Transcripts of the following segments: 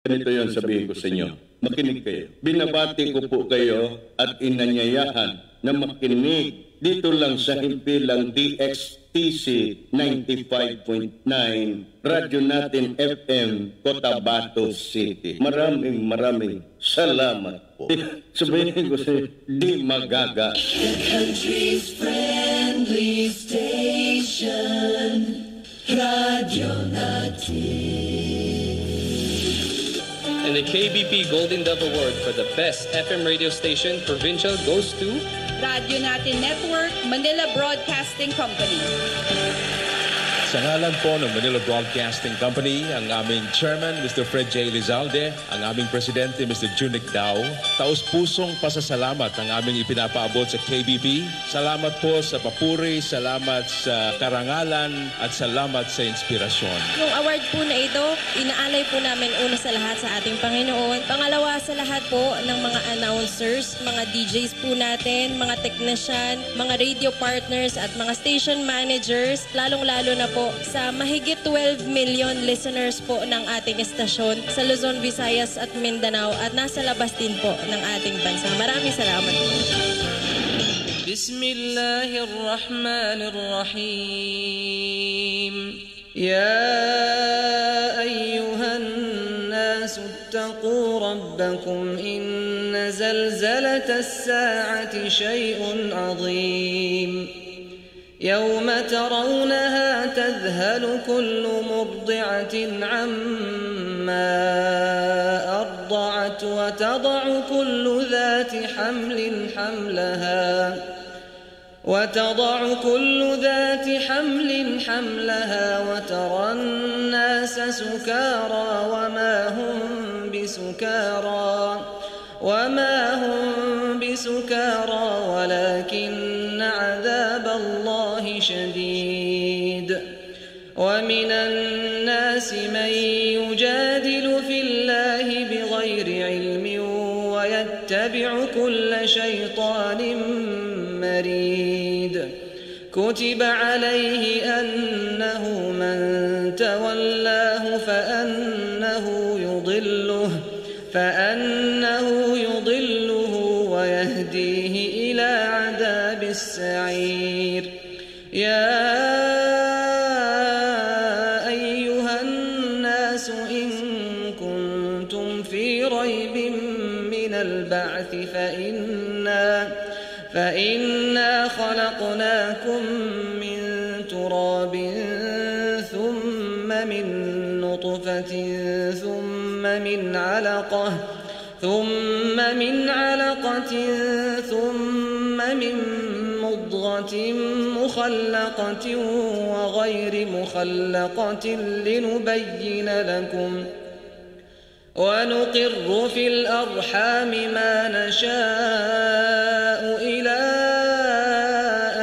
Ganito yun sabihin ko sa inyo. Makinig kayo. Binabati ko po kayo at inanyayahan na makinig dito lang sa himpilang DXTC 95.9 Radyo Natin FM, Cotabato City. Maraming salamat po. Sabihin ko sa inyo, di magaga. The country's friendly station, Radyo Natin. And the KBP Golden Dove Award for the best FM radio station provincial goes to Radyo Natin Network, Manila Broadcasting Company. Sa ngalan po ng Manila Broadcasting Company, ang aming Chairman, Mr. Fred J. Lizalde, ang aming Presidente, Mr. Junic Dao, taus-pusong pasasalamat ang aming ipinapaabot sa KBP. Salamat po sa papuri, salamat sa karangalan, at salamat sa inspirasyon. Yung award po na ito, inaalay po namin una sa lahat sa ating Panginoon. Pangalawa sa lahat po ng mga announcers, mga DJs po natin, mga technician, mga radio partners at mga station managers, lalong-lalo na po sa mahigit 12 million listeners po ng ating estasyon sa Luzon, Visayas at Mindanao at nasa labas din po ng ating bansa. Maraming salamat po. Bismillahirrahmanirrahim. Ya ayyuhan nas ittaqu rabbakum inna zalzalatas sa'ati shay'un 'azim. يوم ترونها تذهل كل مرضعة عما أرضعت وتضع كل ذات حمل حملها وترى الناس سكارى وما هم بسكارى ولكن عذاب الله شديد ومن الناس من يجادل في الله بغير علم ويتبع كل شيطان مريد كتب عليه أنه من تولاه فأنه يضله ويهديه إلى عذاب السعير. يا أيها الناس إن كنتم في ريب من البعث فإنا خلقناكم من تراب ثم من نطفة ثم من علقة ثم من مضغة مخلقة وغير مخلقة لنبين لكم ونقر في الأرحام ما نشاء إلى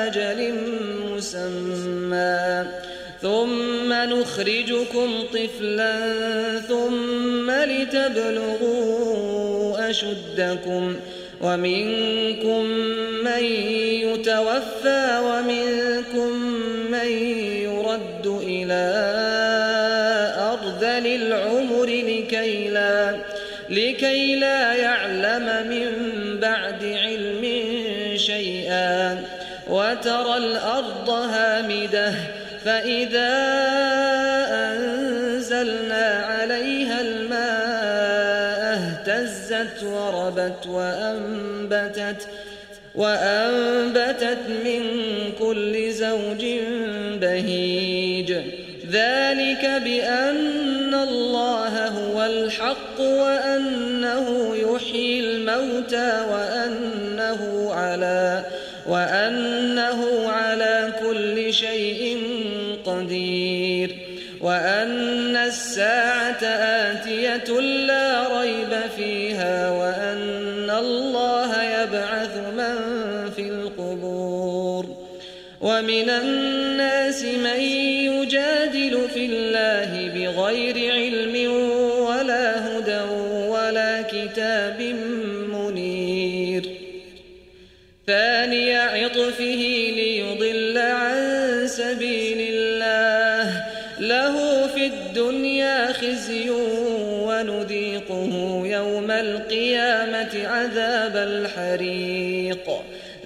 أجل مسمى ثم نخرجكم طفلا ثم لتبلغوا أشدكم ومنكم من يتوفى ومنكم من يرد إلى أرذل العمر لكي لا يعلم من بعد علم شيئا وترى الأرض هامدة فإذا أنزلنا عليها الماء اهتزت وربت وأنبتت من كل زوج بهيج ذلك بأن الله هو الحق وأنه يحيي الموتى وأنه على كل شيء قدير وأن الساعة آتية لا ريب فيها وأن الله يبعث من في القبور ومن الناس من يجادل في الله بغير علم ولا هدى ولا كتاب منير ثاني عطفه ليضل عن سبيل الله له في الدنيا خزي ونذيقه ونذيقه يوم القيامة عذاب الحريق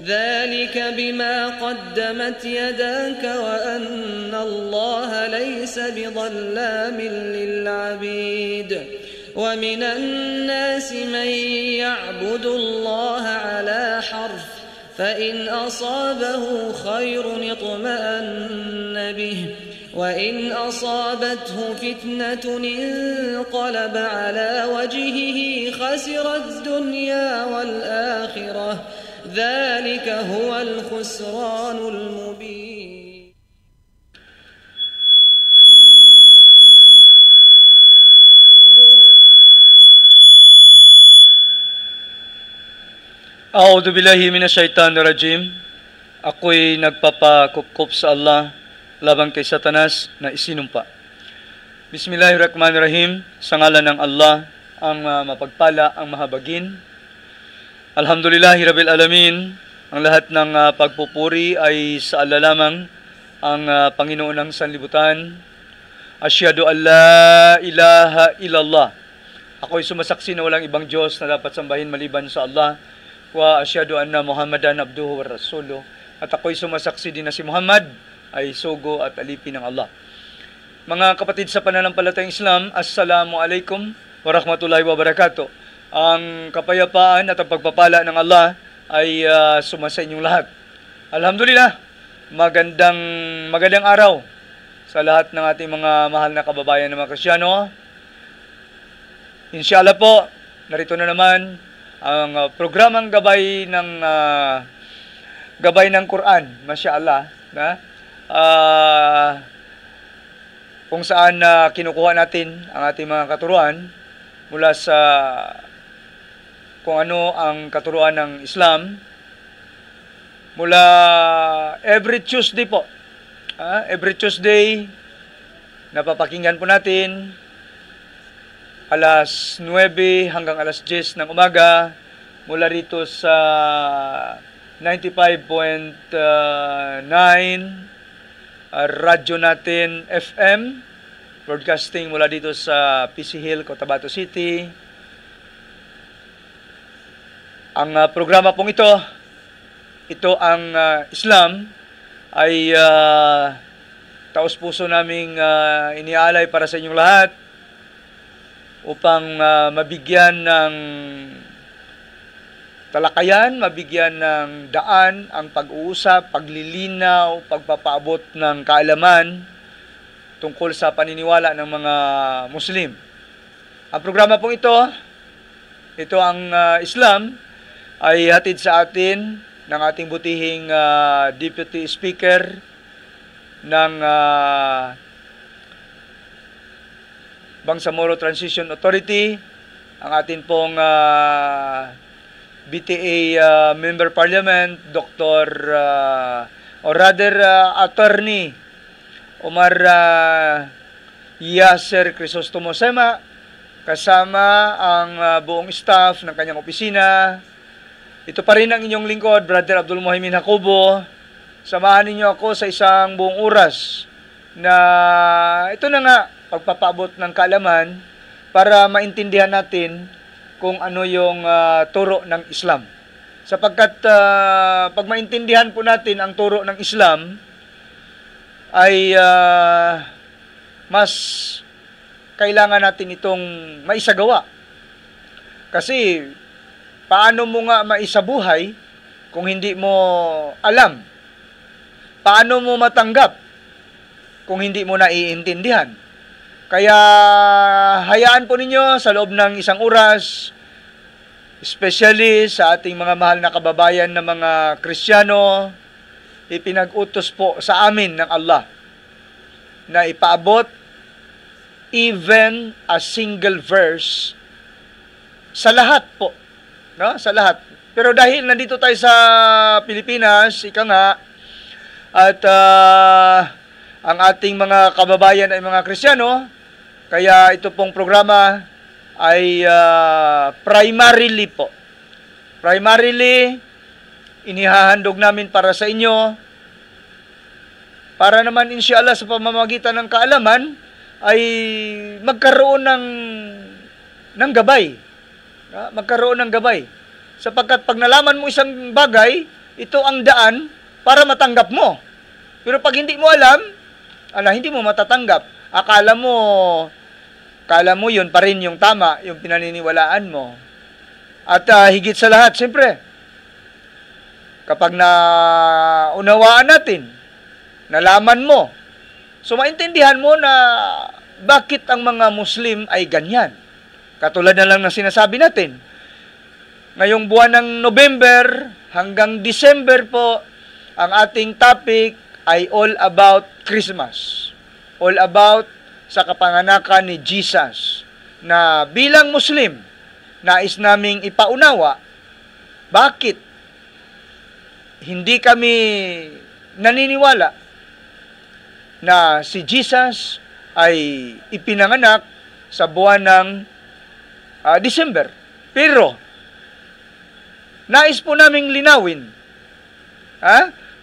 ذلك بما قدمت يداك وأن الله ليس بظلام للعبيد ومن الناس من يعبد الله على حرف فإن أصابه خير اطمأن به وإن أصابته فتنة انقلب على وجهه خسر الدنيا والآخرة ذلك هو الخسران المبين. A'udhu billahi minasyaitanir rajim. Ako'y nagpapakupkup sa Allah laban kay Satanas na isinumpa. Bismillahirrahmanirrahim. Sa ngalan ng Allah, ang mapagpala, ang mahabagin. Alhamdulillahi Rabbil Alamin. Ang lahat ng pagpupuri ay sa Allah lamang, ang Panginoon ng sanlibutan. Asyhadu an la ilaha illallah. Ako'y sumasaksi na walang ibang Diyos na dapat sambahin maliban sa Allah. Wa asyhadu anna Muhammadan abduhu wa rasuluh. At ako'y sumasaksi din na si Muhammad ay sugo at alipin ng Allah. Mga kapatid sa pananampalatayang Islam, Assalamu alaikum wa rahmatullahi wa barakatuh. Ang kapayapaan at ang pagpapala ng Allah ay sumasa inyong lahat. Alhamdulillah, magandang araw sa lahat ng ating mga mahal na kababayan ng mga Kristiyano. Inshallah po, narito na naman ang programang gabay ng Quran, masyaallah, na kung saan kinukuha natin ang ating mga katuruan mula sa kung ano ang katuruan ng Islam mula every Tuesday po. Every Tuesday napapakinggan po natin alas 9 hanggang alas 10 ng umaga mula rito sa 95.9 radyo natin FM, broadcasting mula dito sa PC Hill, Cotabato City. Ang programa pong ito ang Islam ay taos-puso naming iniaalay para sa inyong lahat upang mabigyan ng talakayan, mabigyan ng daan ang pag-uusap, paglilinaw, pagpapaabot ng kaalaman tungkol sa paniniwala ng mga Muslim. Ang programa pong ito ang Islam, ay hatid sa atin ng ating butihing Deputy Speaker ng Bangsamoro Transition Authority, ang atin pong BTA Member Parliament, Dr. Attorney Omar Yasser Crisostomo Sema, kasama ang buong staff ng kanyang opisina. Ito pa rin ang inyong lingkod, Brother Abdul Muhaymin Hakubo. Samahan ninyo ako sa isang buong oras na ito na nga, pagpapaabot ng kaalaman para maintindihan natin kung ano yung turo ng Islam. Sapagkat pag maintindihan po natin ang turo ng Islam, ay mas kailangan natin itong maisagawa. Kasi paano mo nga maisabuhay kung hindi mo alam? Paano mo matanggap kung hindi mo naiintindihan? Kaya hayaan po ninyo sa loob ng isang oras, especially sa ating mga mahal na kababayan na mga Kristiyano, ipinag-utos po sa amin ng Allah na ipaabot even a single verse sa lahat po. No? Sa lahat. Pero dahil nandito tayo sa Pilipinas, ika nga, at ang ating mga kababayan ay mga Kristiyano, kaya ito pong programa ay primarily inihahandog namin para sa inyo, para naman inshallah sa pamamagitan ng kaalaman ay magkaroon ng ng gabay. Magkaroon ng gabay. Sapagkat pag nalaman mo isang bagay, ito ang daan para matanggap mo. Pero pag hindi mo alam, hindi mo matatanggap. Akala mo yun pa rin yung tama, yung pinaniniwalaan mo. At higit sa lahat, siyempre, kapag naunawaan natin, nalaman mo, so maintindihan mo na bakit ang mga Muslim ay ganyan. Katulad na lang ng sinasabi natin, ngayong buwan ng November hanggang December po, ang ating topic ay all about Christmas. All about sa kapanganakan ni Jesus. Na bilang Muslim, nais naming ipaunawa, bakit hindi kami naniniwala na si Jesus ay ipinanganak sa buwan ng December. Pero, nais po naming linawin,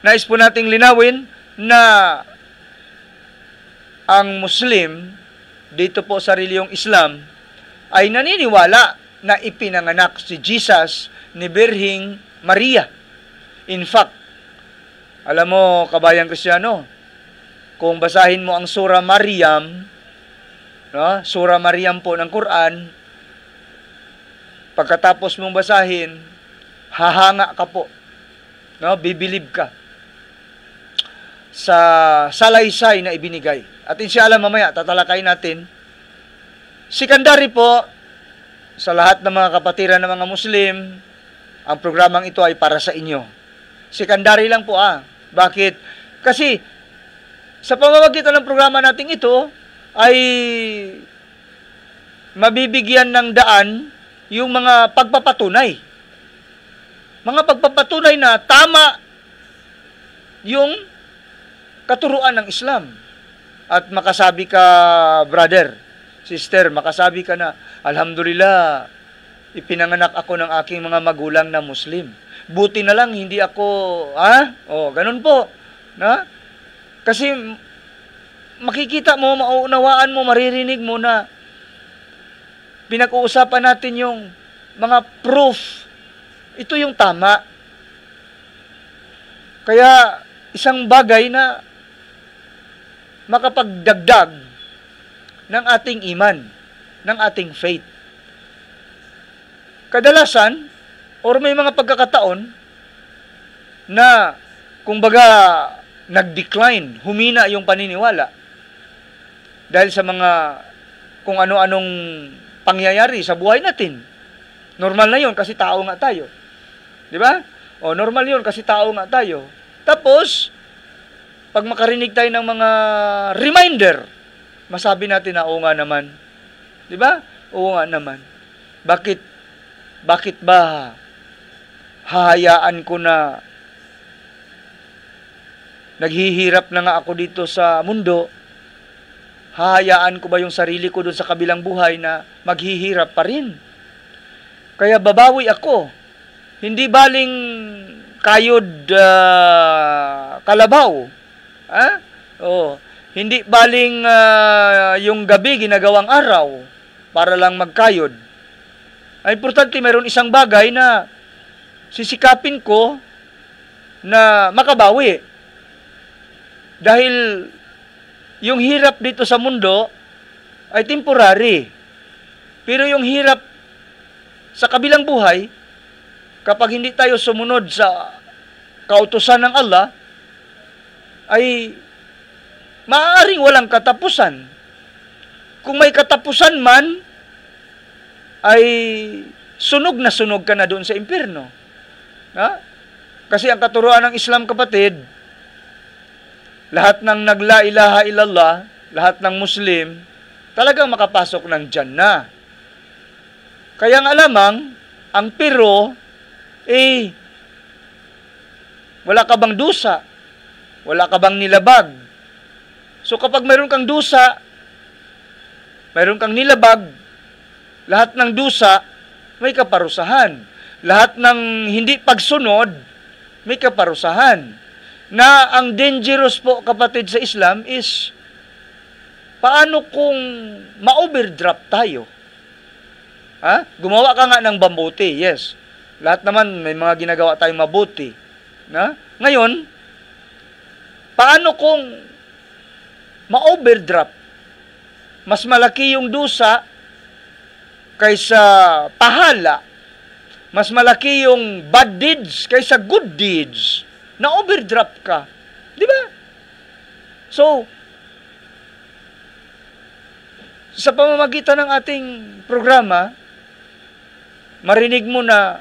nais po nating linawin na ang Muslim, dito po sa reliyong Islam, ay naniniwala na ipinanganak si Jesus ni Birhing Maria. In fact, alam mo, kabayang Kristiyano, kung basahin mo ang Surah Maryam, Surah Maryam po ng Quran, pagkatapos mong basahin, hahanga ka po. Bibilib ka sa salaysay na ibinigay. At inshallah mamaya, tatalakay natin. Sikandari po, sa lahat ng mga kapatiran ng mga Muslim, ang programang ito ay para sa inyo. Sikandari lang po Bakit? Kasi, sa pamamagitan ng programa natin ito, ay mabibigyan ng daan yung mga pagpapatunay. Mga pagpapatunay na tama yung katuruan ng Islam. At makasabi ka, brother, sister, makasabi ka na, alhamdulillah, ipinanganak ako ng aking mga magulang na Muslim. Buti na lang, hindi ako, ganun po. Kasi, makikita mo, mauunawaan mo, maririnig mo na pinag-uusapan natin yung mga proof. Ito yung tama. Kaya, isang bagay na makapagdagdag ng ating iman, ng ating faith. Kadalasan, or may mga pagkakataon na, kumbaga, nag-decline, humina yung paniniwala dahil sa mga kung ano-anong pangyayari sa buhay natin. Normal na yun kasi tao nga tayo. Di ba? Normal yun kasi tao nga tayo. Tapos, pag makarinig tayo ng mga reminder, masabi natin na, oo nga naman. Di ba? Oo nga naman. Bakit ba hahayaan ko na naghihirap na nga ako dito sa mundo, hahayaan ko ba yung sarili ko doon sa kabilang buhay na maghihirap pa rin? Kaya babawi ako. Hindi baling kayod kalabaw. Hindi baling yung gabi ginagawang araw para lang magkayod. Ay importante, mayroon isang bagay na sisikapin ko na makabawi. Dahil yung hirap dito sa mundo ay temporary. Pero yung hirap sa kabilang buhay, kapag hindi tayo sumunod sa kautusan ng Allah, ay maaaring walang katapusan. Kung may katapusan man, ay sunog na sunog ka na doon sa impyerno. Kasi ang katuruan ng Islam, kapatid, lahat ng nagla ilaha illallah, lahat ng Muslim, talagang makapasok ng Jannah. Kaya nga lamang, ang pero, wala ka bang dusa? Wala ka bang nilabag? So kapag mayroon kang dusa, mayroon kang nilabag, lahat ng dusa, may kaparusahan. Lahat ng hindi pagsunod, may kaparusahan. Na ang dangerous po, kapatid, sa Islam is, paano kung ma-overdraft tayo? Ha? Gumawa ka nga ng mabuti, yes. Lahat naman may mga ginagawa tayong mabuti. Na? Ngayon, paano kung ma-overdraft? Mas malaki yung dusa kaysa pahala. Mas malaki yung bad deeds kaysa good deeds. Na-overdraft ka. Di ba? So, sa pamamagitan ng ating programa, marinig mo na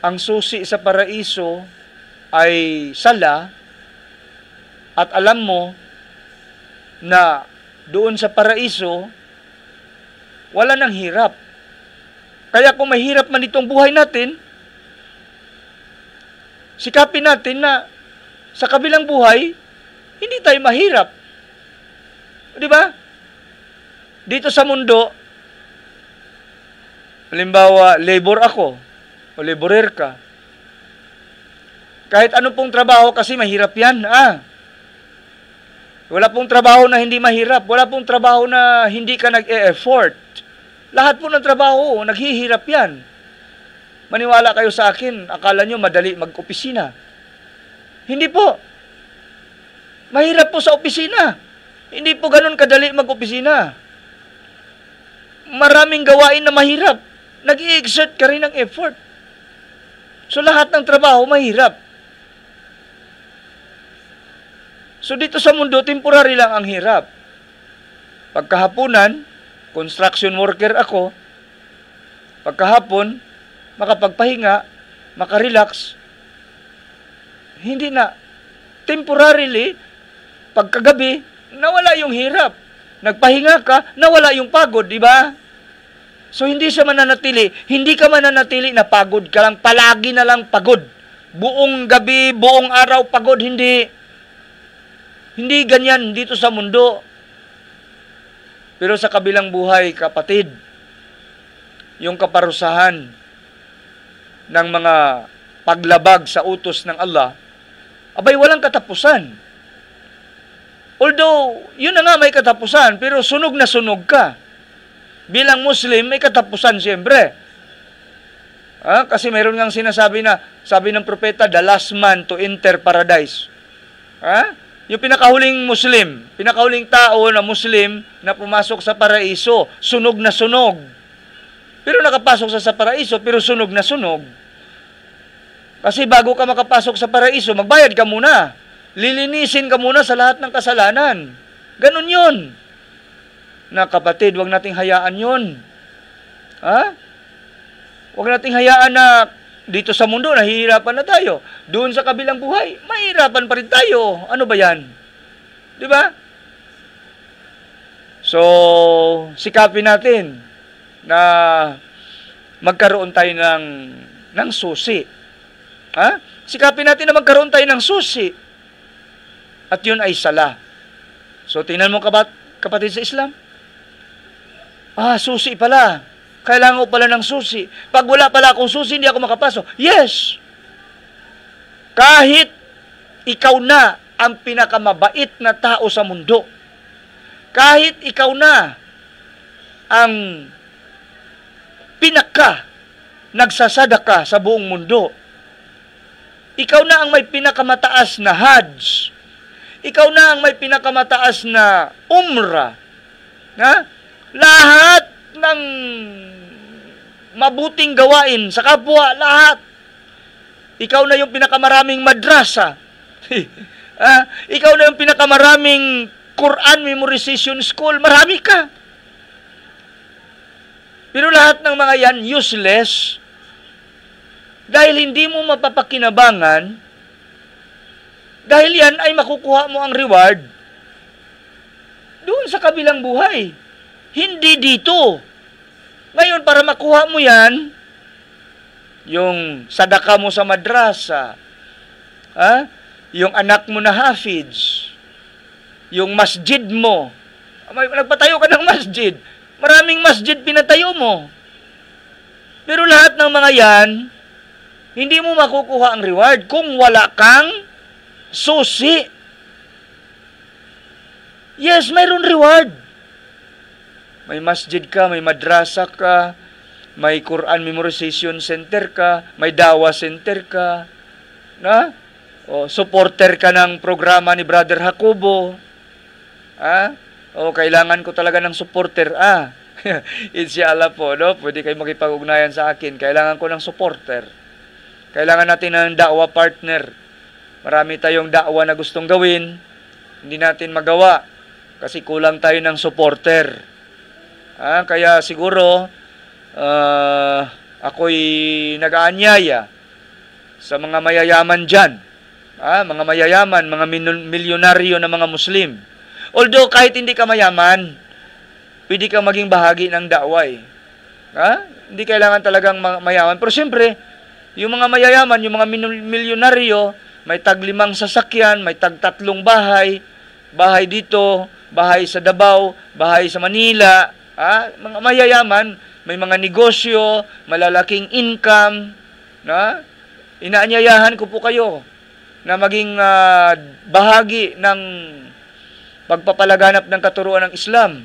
ang susi sa paraiso ay sala at alam mo na doon sa paraiso wala nang hirap. Kaya kung mahirap man itong buhay natin, sikapin natin na sa kabilang buhay, hindi tayo mahirap. Di ba? Dito sa mundo, halimbawa, labor ako, o laborer ka. Kahit ano pong trabaho, kasi mahirap yan. Wala pong trabaho na hindi mahirap. Wala pong trabaho na hindi ka nag-e-effort. Lahat po ng trabaho, naghihirap yan. Maniwala kayo sa akin, akala nyo madali mag-opisina. Hindi po. Mahirap po sa opisina. Hindi po ganun kadali mag-opisina. Maraming gawain na mahirap. Nag-i-exert ka rin ng effort. So lahat ng trabaho mahirap. So dito sa mundo, temporary lang ang hirap. Pagkahapunan, construction worker ako. Pagkahapon, makapagpahinga, makarelax. Hindi na. Temporarily, pagkagabi, nawala yung hirap. Nagpahinga ka, nawala yung pagod, di ba? So, hindi siya mananatili. Hindi ka mananatili na pagod ka lang. Palagi na lang pagod. Buong gabi, buong araw pagod. Hindi. Hindi ganyan dito sa mundo. Pero sa kabilang buhay, kapatid, yung kaparusahan ng mga paglabag sa utos ng Allah, abay walang katapusan. Although, yun na nga may katapusan, pero sunog na sunog ka. Bilang Muslim, may katapusan siyempre. Kasi mayroon ngang sinasabi na, sabi ng propeta, the last man to enter paradise. Yung pinakahuling Muslim, pinakahuling tao na Muslim na pumasok sa paraiso, sunog na sunog. Pero nakapasok sa paraiso, pero sunog na sunog. Kasi bago ka makapasok sa paraiso, magbayad ka muna. Lilinisin ka muna sa lahat ng kasalanan. Ganun yun. Na kapatid, huwag nating hayaan yun. Huwag nating hayaan na dito sa mundo, nahihirapan na tayo. Doon sa kabilang buhay, mahirapan pa rin tayo. Ano ba yan? Di ba? So, sikapin natin na magkaroon tayo ng susi. Sikapin natin na magkaroon tayo ng susi. At yun ay sala. So, tingnan mo kapatid sa Islam. Susi pala. Kailangan ko pala ng susi. Pag wala pala akong susi, hindi ako makapasok. Yes! Kahit ikaw na ang pinakamabait na tao sa mundo. Kahit ikaw na ang nagsasadaka sa buong mundo. Ikaw na ang may pinakamataas na Hajj. Ikaw na ang may pinakamataas na umrah. Lahat ng mabuting gawain sa kapwa, lahat. Ikaw na yung pinakamaraming madrasa. Ikaw na yung pinakamaraming Quran memorization school. Marami ka. Pero lahat ng mga yan useless dahil hindi mo mapapakinabangan, dahil yan ay makukuha mo ang reward doon sa kabilang buhay. Hindi dito. Ngayon, para makuha mo yan, yung sadaka mo sa madrasa, yung anak mo na hafiz, yung masjid mo, nagpatayo ka ng masjid, maraming masjid pinatayo mo. Pero lahat ng mga yan, hindi mo makukuha ang reward kung wala kang susi. Yes, mayroon reward. May masjid ka, may madrasa ka, may Quran Memorization Center ka, may Dawa Center ka, na? O, supporter ka ng programa ni Brother Jacobo. O, kailangan ko talaga ng supporter. Inshallah po, no? Pwede kayo makipag-ugnayan sa akin. Kailangan ko ng supporter. Kailangan natin ng da'wa partner. Marami tayong da'wa na gustong gawin. Hindi natin magawa. Kasi kulang tayo ng supporter. Kaya siguro, ako'y nag-aanyaya sa mga mayayaman dyan. Mga mayayaman, mga milyonaryo na mga Muslim. Although kahit hindi ka mayaman, pwede ka maging bahagi ng da'wa eh. Hindi kailangan talagang mayaman. Pero siyempre, yung mga mayayaman, yung mga milyonaryo, may tag-5 sasakyan, may tag-3 bahay, bahay dito, bahay sa Davao, bahay sa Manila. Mga mayayaman, may mga negosyo, malalaking income. Inaanyayahan ko po kayo na maging bahagi ng pagpapalaganap ng katuruan ng Islam.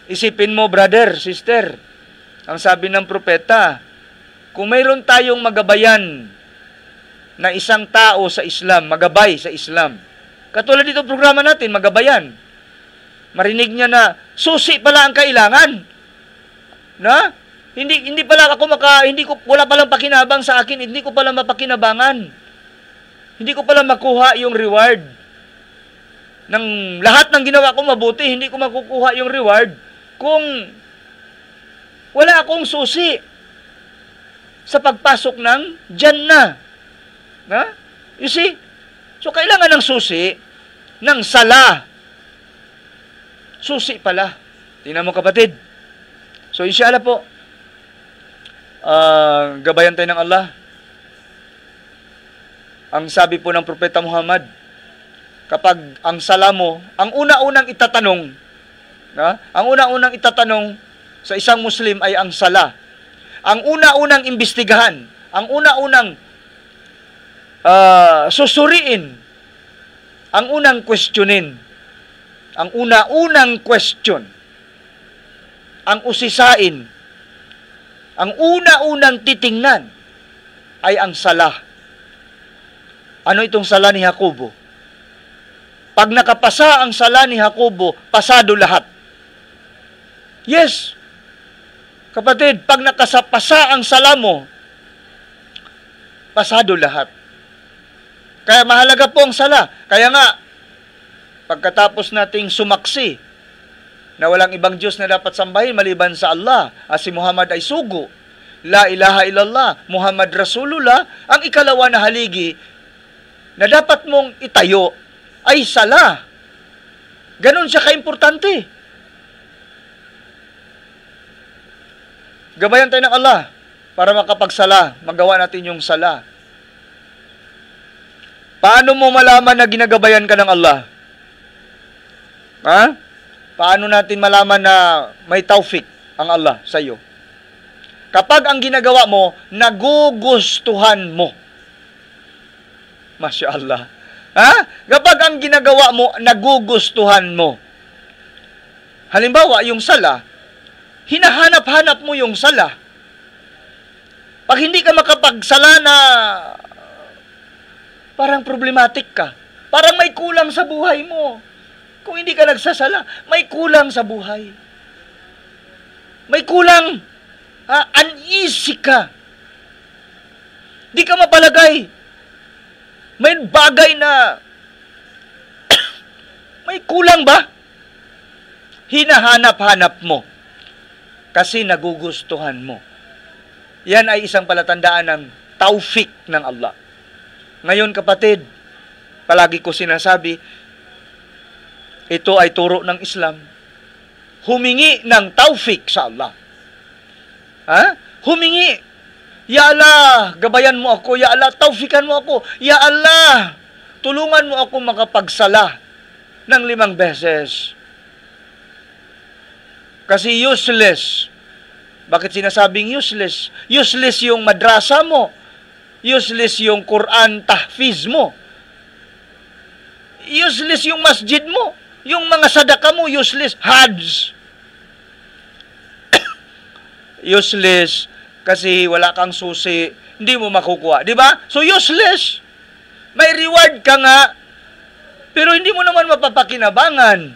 Isipin mo, brother, sister, ang sabi ng propeta, kung mayroon tayong magabayan na isang tao sa Islam, magabay sa Islam, katulad dito programa natin, magabayan, marinig niya na susi pala ang kailangan. Hindi pala ako wala palang pakinabang sa akin, hindi ko pala mapakinabangan. Hindi ko pala makuha yung reward. Ng lahat ng ginawa ko mabuti, hindi ko makukuha yung reward kung wala akong susi sa pagpasok ng Jannah. You see? So, kailangan ng susi ng sala. Susi pala. Tingnan mo, kapatid. So, inshallah po, gabayan tayo ng Allah. Ang sabi po ng Propeta Muhammad, kapag ang sala mo, ang una-unang itatanong sa isang Muslim ay ang sala. Ang una-unang imbestigahan, ang una-unang susuriin, ang unang questionin, ang una-unang question, ang usisain, ang una-unang titingnan ay ang sala. Ano itong sala ni Jacobo? Pag nakapasa ang sala ni Jacobo, pasado lahat. Yes. Kapatid, pag nakapasa ang sala mo, pasado lahat. Kaya mahalaga po ang sala. Kaya nga, pagkatapos nating sumaksi na walang ibang Diyos na dapat sambahin maliban sa Allah, at si Muhammad ay sugo, la ilaha illallah, Muhammad Rasulullah, ang ikalawa na haligi na dapat mong itayo ay sala. Ganon siya kaimportante. Gabayan tayo ng Allah para makapagsala, magawa natin yung sala. Paano mo malaman na ginagabayan ka ng Allah? Paano natin malaman na may taufik ang Allah sa iyo? Kapag ang ginagawa mo, nagugustuhan mo. Masya Allah. Kapag ang ginagawa mo, nagugustuhan mo. Halimbawa, yung sala, hinahanap-hanap mo yung sala. Pag hindi ka makapagsala na parang problematic ka, parang may kulang sa buhay mo. Kung hindi ka nagsasala, may kulang sa buhay. May kulang. Uneasy ka. Di ka mapalagay. May bagay na may kulang ba? Hinahanap-hanap mo. Kasi nagugustuhan mo. Yan ay isang palatandaan ng taufik ng Allah. Ngayon kapatid, palagi ko sinasabi, ito ay turo ng Islam. Humingi ng taufik sa Allah. Humingi. Ya Allah, gabayan mo ako. Ya Allah, taufikan mo ako. Ya Allah, tulungan mo ako makapagsala ng 5 beses. Kasi useless. Bakit sinasabing useless? Useless yung madrasa mo. Useless yung Quran tahfiz mo. Useless yung masjid mo. Yung mga sadaka mo, useless. Hajj. Useless kasi wala kang susi, hindi mo makukuha. Di ba? So useless. May reward ka nga, pero hindi mo naman mapapakinabangan.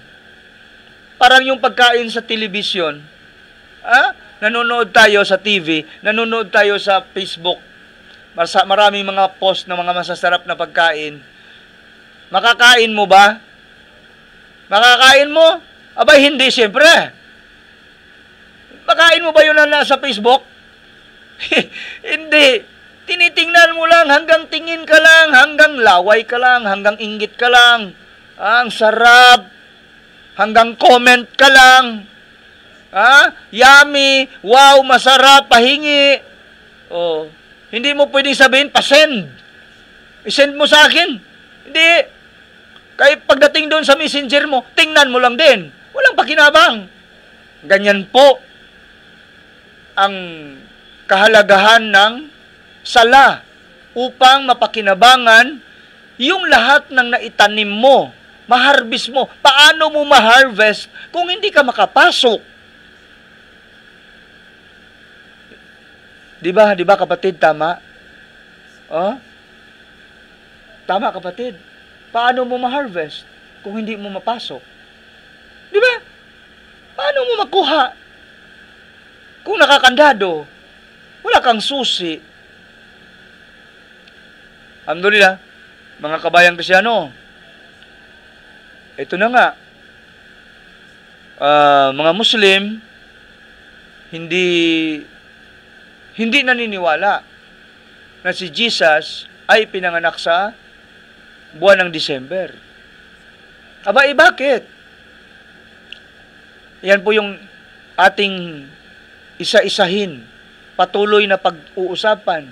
Parang yung pagkain sa telebisyon. Nanonood tayo sa TV, nanonood tayo sa Facebook. Maraming mga post ng mga masasarap na pagkain. Makakain mo ba? Makakain mo? Abay, hindi, siyempre. Makain mo ba yun na nasa Facebook? Hindi. Tinitingnan mo lang, hanggang tingin ka lang, hanggang laway ka lang, hanggang inggit ka lang. Ang sarap. Hanggang comment ka lang. Yummy. Wow, masarap, pahingi. Oh. Hindi mo pwedeng sabihin, pasend. I-send mo sa akin. Hindi. Kahit pagdating doon sa messenger mo, tingnan mo lang din. Walang pakinabang. Ganyan po ang kahalagahan ng sala upang mapakinabangan yung lahat ng naitanim mo, ma-harvest mo. Paano mo ma-harvest kung hindi ka makapasok? Di ba kapatid, tama? Tama kapatid. Paano mo ma-harvest kung hindi mo mapasok? Di ba? Paano mo makuha kung nakakandado? Wala kang susi. Alhamdulillah, mga kabayang Kristyano, ito na nga, mga Muslim, hindi naniniwala na si Jesus ay pinanganak sa buwan ng December. Bakit? Yan po yung ating isa-isahin, patuloy na pag-uusapan.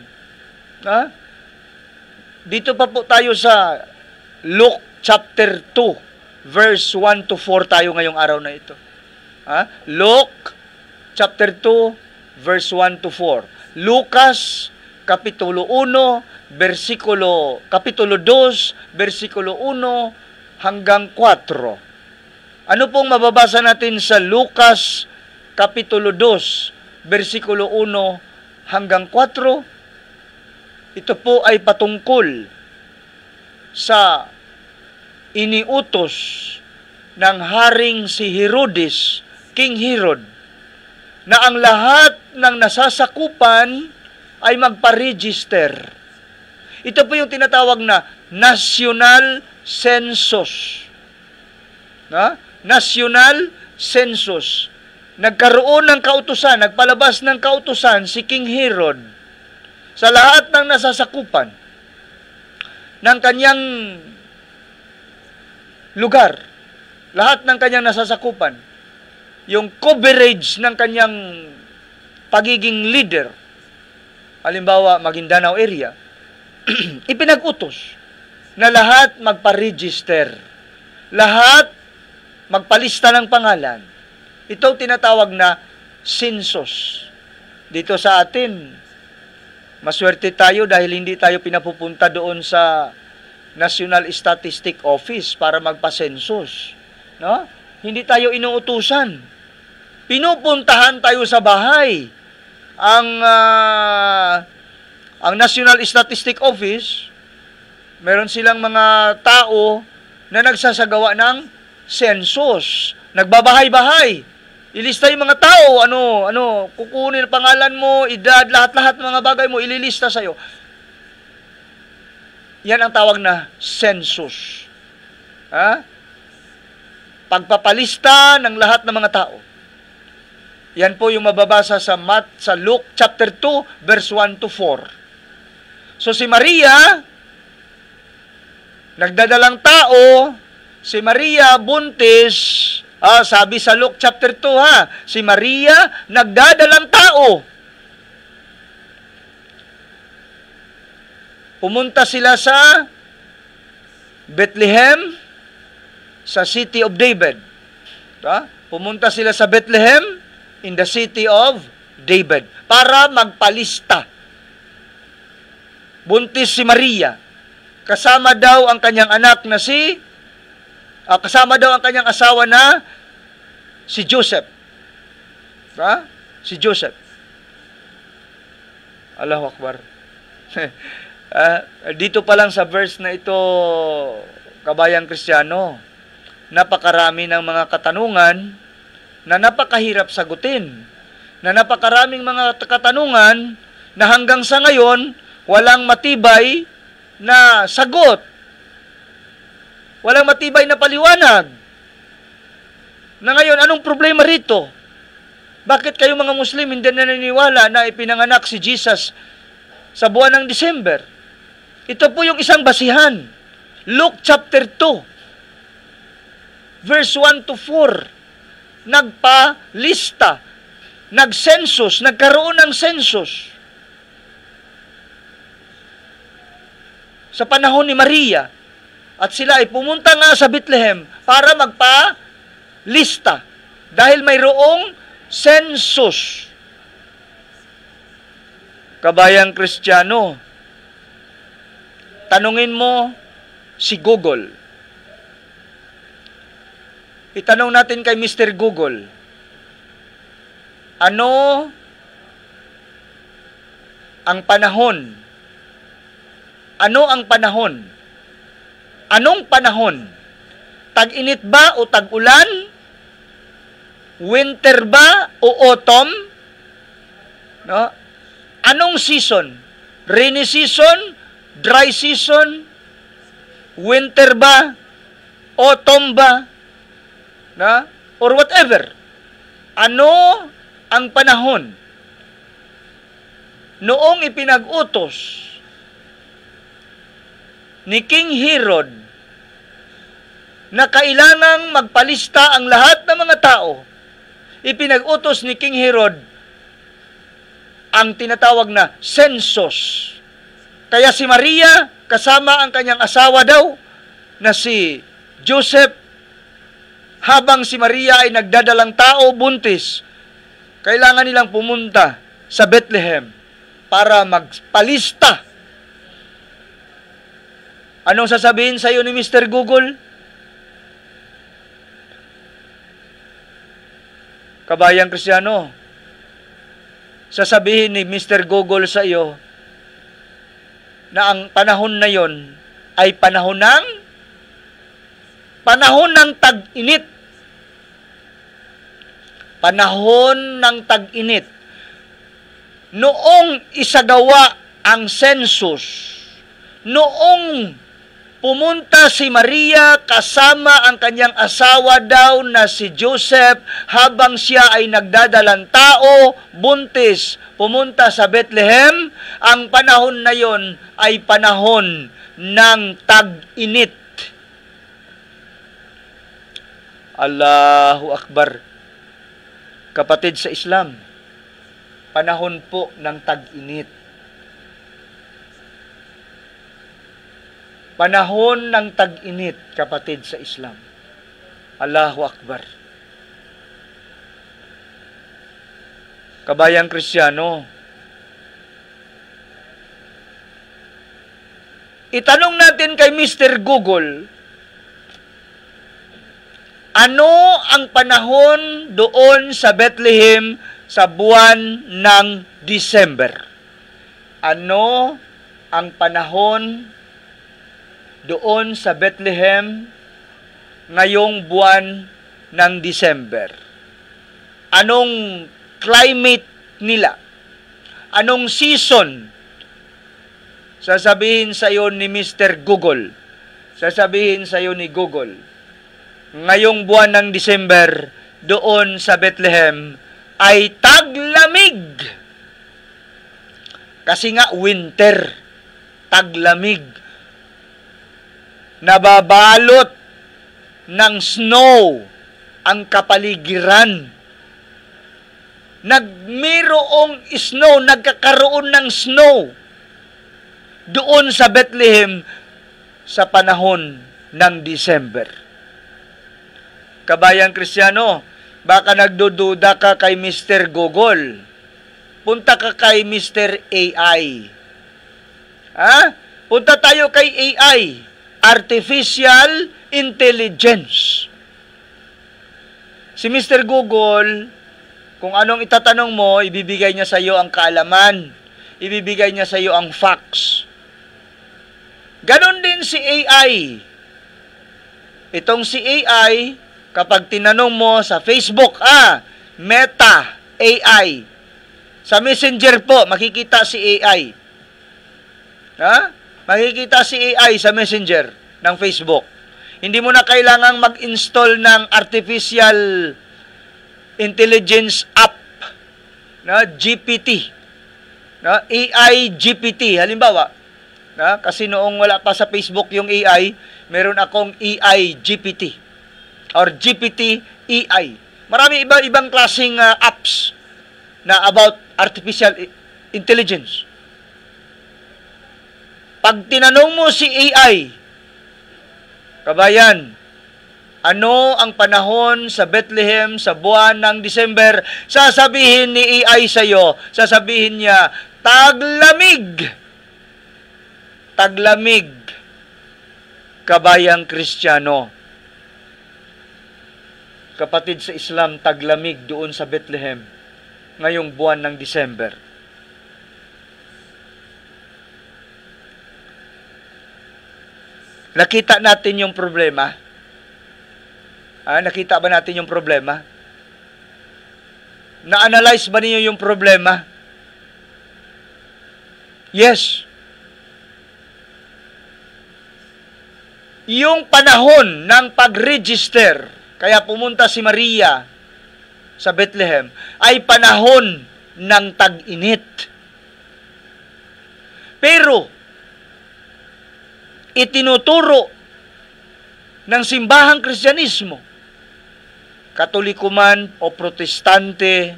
Dito pa po tayo sa Luke chapter 2, verse 1 to 4 tayo ngayong araw na ito. Luke chapter 2, verse 1 to 4. Lucas kapitulo 1, kapitulo 2, versikulo 1 hanggang 4. Ano pong mababasa natin sa Lucas kapitulo 2, versikulo 1 hanggang 4? Ito po ay patungkol sa iniutos ng haring si Herodes, King Herod, na ang lahat ng nasasakupan ay magpa-register. Ito po yung tinatawag na national census. National census. Nagkaroon ng kautusan, nagpalabas ng kautusan si King Herod sa lahat ng nasasakupan ng kanyang lugar. Lahat ng kanyang nasasakupan. Yung coverage ng kanyang pagiging leader. Halimbawa, Maguindanao area. Ipinag-utos na lahat magpa-register. Lahat magpalista ng pangalan. Ito tinatawag na census. Dito sa atin, maswerte tayo dahil hindi tayo pinapupunta doon sa National Statistic Office para magpa-census. No? Hindi tayo inuutusan. Pinupuntahan tayo sa bahay. Ang National Statistic Office, meron silang mga tao na nagsasagawa ng census. Nagbabahay-bahay. Ilista yung mga tao, kukunin ang pangalan mo, edad, lahat-lahat ng mga bagay mo, ililista sa'yo. Yan ang tawag na census. Pagpapalista ng lahat ng mga tao. Yan po yung mababasa sa Luke chapter 2, verse 1 to 4. So si Maria, nagdadalang tao, si Maria buntis, sabi sa Luke chapter 2 si Maria nagdadalang tao. Pumunta sila sa Bethlehem, sa city of David. Pumunta sila sa Bethlehem, in the city of David, para magpalista. Buntis si Maria. Kasama daw ang kanyang anak na kasama daw ang kanyang asawa na si Joseph. Si Joseph. Allahu Akbar. Dito pa lang sa verse na ito, kabayang Kristiyano, napakarami ng mga katanungan na napakahirap sagutin. Na napakaraming mga katanungan na hanggang sa ngayon, walang matibay na sagot. Walang matibay na paliwanag. Na ngayon, anong problema rito? Bakit kayo mga Muslim hindi naniniwala na ipinanganak si Jesus sa buwan ng December? Ito po yung isang basihan. Luke chapter 2, verse 1 to 4. Nagpa-lista, nag-census, nagkaroon ng census. Sa panahon ni Maria, at sila ay pumunta nga sa Bethlehem para magpa-lista. Dahil mayroong census. Kabayang Kristiyano, tanungin mo si Google. Itanong natin kay Mr. Google, ano ang panahon? Ano ang panahon? Anong panahon? Tag-init ba o tag-ulan? Winter ba o autumn? No? Anong season? Rainy season? Dry season? Winter ba? Autumn ba? No? Or whatever. Ano ang panahon? Noong ipinag-utos ni King Herod na kailangang magpalista ang lahat ng mga tao, ipinag-utos ni King Herod ang tinatawag na census. Kaya si Maria, kasama ang kanyang asawa daw, na si Joseph, habang si Maria ay nagdadalang tao, buntis, kailangan nilang pumunta sa Bethlehem para magpalista. Anong sasabihin sa iyo ni Mr. Google? Kabayang Kristiyano, sasabihin ni Mr. Google sa iyo na ang panahon na yon ay panahon ng tag-init. Panahon ng tag-init. Noong isagawa ang census, noong pumunta si Maria kasama ang kanyang asawa daw na si Joseph habang siya ay nagdadalang tao, buntis, pumunta sa Bethlehem, ang panahon na yon ay panahon ng tag-init. Allahu Akbar. Kapatid sa Islam, panahon po ng tag-init. Panahon ng tag-init, kapatid sa Islam. Allahu Akbar. Kabayang Kristiyano, itanong natin kay Mr. Google, ano ang panahon doon sa Bethlehem sa buwan ng December? Ano ang panahon doon sa Bethlehem ngayong buwan ng December? Anong climate nila? Anong season? Sasabihin sa iyo ni Mr. Google. Sasabihin sa iyo ni Google, ngayong buwan ng December doon sa Bethlehem ay taglamig. Kasi nga winter, taglamig. Nababalot ng snow ang kapaligiran. Nagmiroong snow, nagkakaroon ng snow doon sa Bethlehem sa panahon ng December. Kabayang Kristiyano, baka nagdududa ka kay Mr. Google. Punta ka kay Mr. AI. Punta tayo kay AI. Artificial Intelligence. Si Mr. Google, kung anong itatanong mo, ibibigay niya sa iyo ang kaalaman. ibibigay niya sa iyo ang facts. Ganon din si AI. Itong si AI, kapag tinanong mo sa Facebook, Meta AI. Sa Messenger po, makikita si AI. Makikita si AI sa Messenger ng Facebook. Hindi mo na kailangang mag-install ng artificial intelligence app, GPT. AI GPT, halimbawa. Kasi noong wala pa sa Facebook yung AI, meron akong AI GPT or GPT AI. Marami ibang klaseng apps na about artificial intelligence. Pag tinanong mo si AI, kabayan, ano ang panahon sa Bethlehem sa buwan ng December? Sasabihin ni AI sa iyo, sasabihin niya, taglamig. Taglamig, kabayang Kristiyano. Kapatid sa Islam, taglamig doon sa Bethlehem ngayong buwan ng December. Nakita natin yung problema? Nakita ba natin yung problema? Na-analyze ba niyo yung problema? Yes. Yung panahon ng pag-register, kaya pumunta si Maria sa Bethlehem, ay panahon ng tag-init. Pero, itinuturo ng simbahang Kristyanismo, Katoliko man o Protestante,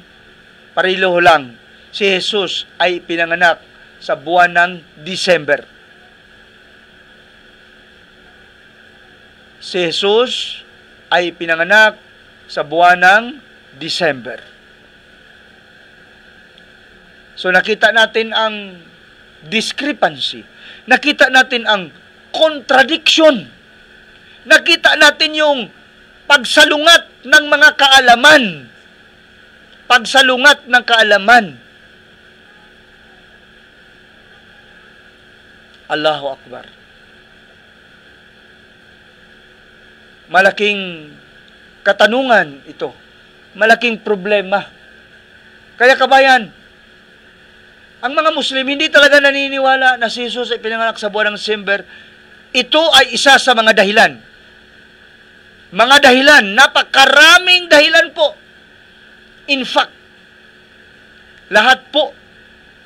pariloho lang, si Jesus ay pinanganak sa buwan ng December. Si Jesus ay pinanganak sa buwan ng December. So nakita natin ang discrepancy. Nakita natin ang contradiction. Nakita natin yung pagsalungat ng mga kaalaman. Pagsalungat ng kaalaman. Allahu Akbar. Malaking katanungan ito. Malaking problema. Kaya kabayan, ang mga Muslim hindi talaga naniniwala na si Jesus ay pinanganak sa buwan ng December. Ito ay isa sa mga dahilan. Mga dahilan, napakaraming dahilan po. In fact, lahat po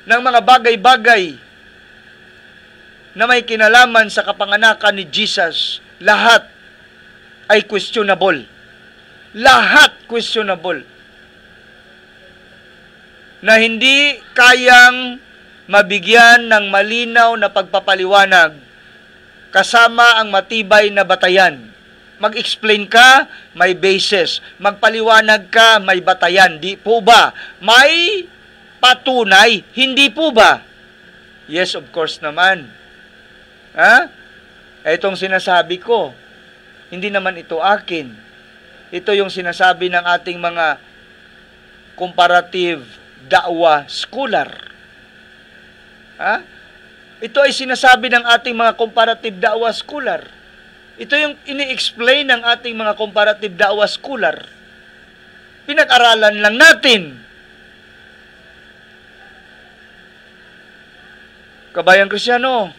ng mga bagay-bagay na may kinalaman sa kapanganakan ni Jesus, lahat ay questionable. Lahat questionable. Na hindi kayang mabigyan ng malinaw na pagpapaliwanag kasama ang matibay na batayan. Mag-explain ka, may basis. Magpaliwanag ka, may batayan. Di po ba? May patunay, hindi po ba? Yes, of course naman. Itong sinasabi ko, hindi naman ito akin. Ito yung sinasabi ng ating mga comparative da'wa scholar. Ito ay sinasabi ng ating mga comparative da'wa scholar. Ito yung ini-explain ng ating mga comparative da'wa scholar. Pinag-aralan lang natin. Kabayang Kristiyano,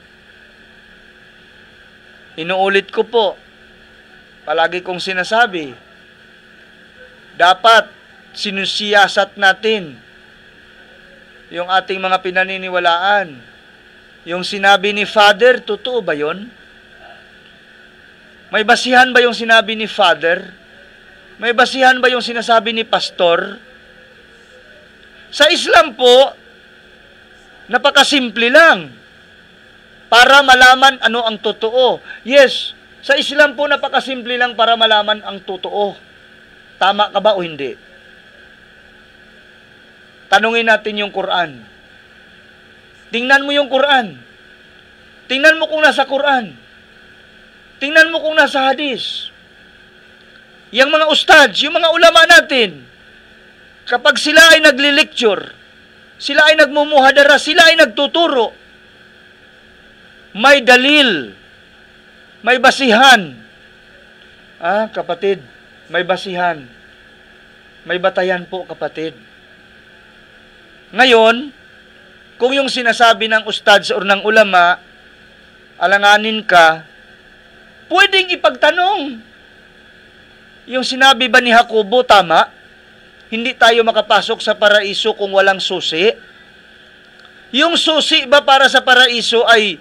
inuulit ko po, palagi kong sinasabi, dapat sinusiyasat natin yung ating mga pinaniniwalaan. Yung sinabi ni Father, totoo ba yun? May basihan ba yung sinabi ni Father? May basihan ba yung sinasabi ni Pastor? Sa Islam po, napakasimple lang. Para malaman ano ang totoo. Yes, sa Islam po napakasimple lang para malaman ang totoo. Tama ka ba o hindi? Tanungin natin yung Quran. Tingnan mo yung Quran. Tingnan mo kung nasa Quran. Tingnan mo kung nasa hadis. Yung mga ustads, yung mga ulama natin, kapag sila ay nagli-lecture, Sila ay nagmumuhadara, sila ay nagtuturo. May dalil, may basihan. Kapatid, may basihan. May batayan po, kapatid. Ngayon, kung yung sinasabi ng ustads or ng ulama, alanganin ka, pwedeng ipagtanong. Yung sinabi ba ni Jacobo, tama? Hindi tayo makapasok sa paraiso kung walang susi. Yung susi ba para sa paraiso ay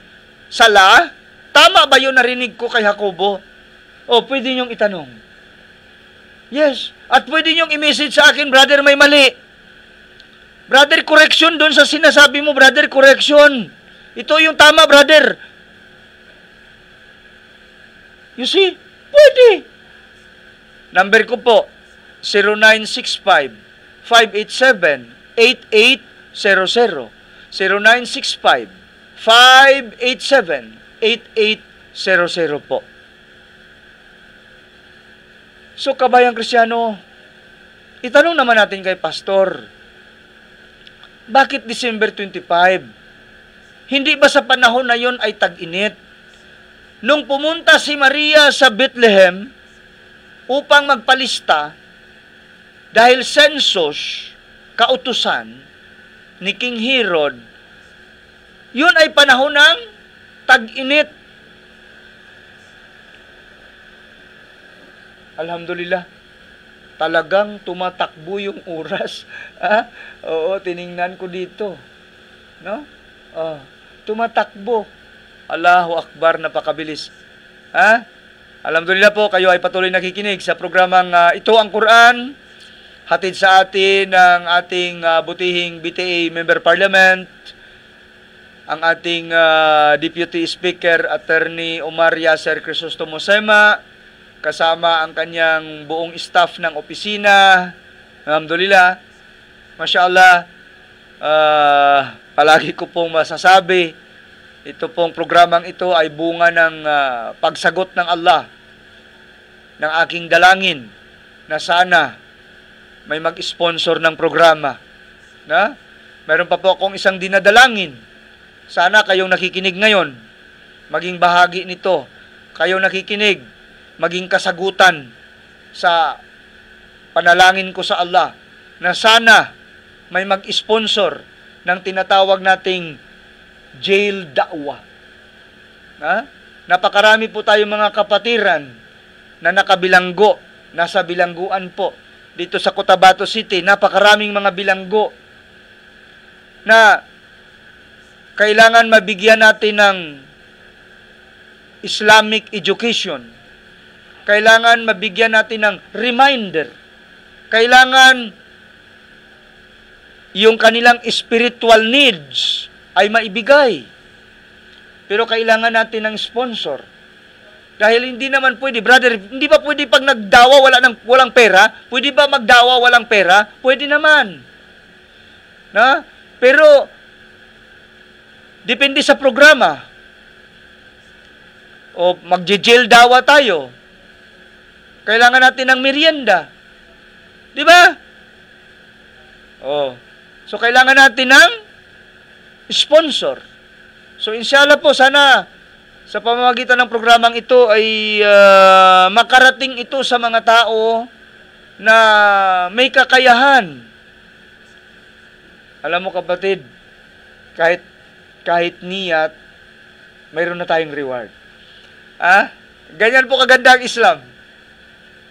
sala? Tama ba yun narinig ko kay Jacobo? O, pwede niyong itanong. Yes. At pwede niyong i-message sa akin, brother, may mali. Brother, correction doon sa sinasabi mo, brother, correction. Ito yung tama, brother. You see? Pwede. Number ko po, 0965-587-8800. 0965-587-8800 po. So, kabayang Kristyano, itanong naman natin kay Pastor, bakit December 25? Hindi ba sa panahon na yon ay tag-init? Nung pumunta si Maria sa Bethlehem upang magpalista, dahil census, kautusan ni King Herod, yun ay panahon ng tag-init. Alhamdulillah, talagang tumatakbo yung oras. Oo, tiningnan ko dito. No? Tumatakbo. Allahu Akbar, napakabilis. Alhamdulillah po, kayo ay patuloy nakikinig sa programang Ito ang Quran, hatid sa atin ng ating butihing BTA Member Parliament, ang ating Deputy Speaker, Attorney Omar Yasser Crisostomo Sema, kasama ang kanyang buong staff ng opisina. Alhamdulillah, mashallah, palagi ko pong masasabi, ito pong programang ito ay bunga ng pagsagot ng Allah ng aking dalangin na sana may mag-sponsor ng programa. Meron pa po akong isang dinadalangin. Sana kayong nakikinig ngayon, maging bahagi nito. Kayong nakikinig, maging kasagutan sa panalangin ko sa Allah na sana may mag-sponsor ng tinatawag nating jail da'wa. Napakarami po tayo mga kapatiran na nakabilanggo, nasa bilangguan po. Dito sa Cotabato City, napakaraming mga bilanggo na kailangan mabigyan natin ng Islamic education. Kailangan mabigyan natin ng reminder. Kailangan yung kanilang spiritual needs ay maibigay. Pero kailangan natin ng sponsor. Dahil hindi naman pwede, brother, hindi ba pwede pag nagdawa walang pera? Pwede ba magdawa walang pera? Pwede naman. Pero depende sa programa. O magje-jail dawa tayo. Kailangan natin ng merienda. Di ba? So kailangan natin ng sponsor. So inshallah po, sana sa pamamagitan ng programang ito ay makarating ito sa mga tao na may kakayahan. Alam mo kapatid, kahit niyat, mayroon na tayong reward. Ganyan po kaganda ang Islam.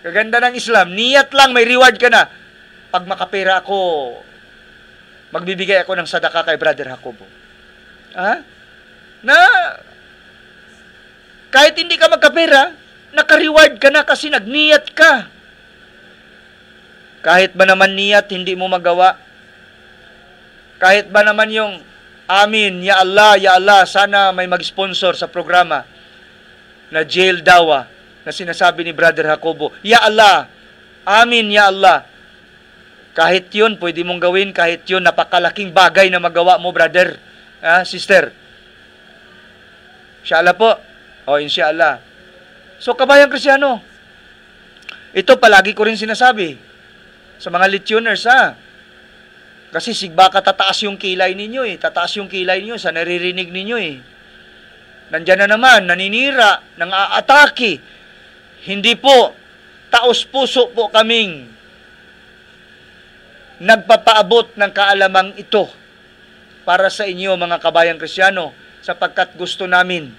Kaganda ng Islam. Niyat lang, may reward ka na. Pag makapera ako, magbibigay ako ng sadaka kay Brother Jacobo. Na kahit hindi ka magkapera, naka-reward ka na kasi nagniyat ka. Kahit ba naman niyat, hindi mo magawa. Kahit ba naman yung amin, ya Allah, sana may mag-sponsor sa programa na jail dawa na sinasabi ni Brother Jacobo. Ya Allah, amin, ya Allah. Kahit yun, pwede mong gawin, kahit yun, napakalaking bagay na magawa mo, brother, sister. Inshallah po. Inshallah. So, kabayang Kristyano, ito palagi ko rin sinasabi sa mga listeners, Kasi baka tataas yung kilay ninyo eh. Tataas yung kilay ninyo sa naririnig ninyo eh. Nandyan na naman, naninira, nang aatake. Hindi po, taos puso po kaming nagpapaabot ng kaalamang ito para sa inyo mga kabayang Kristiyano, sapagkat gusto namin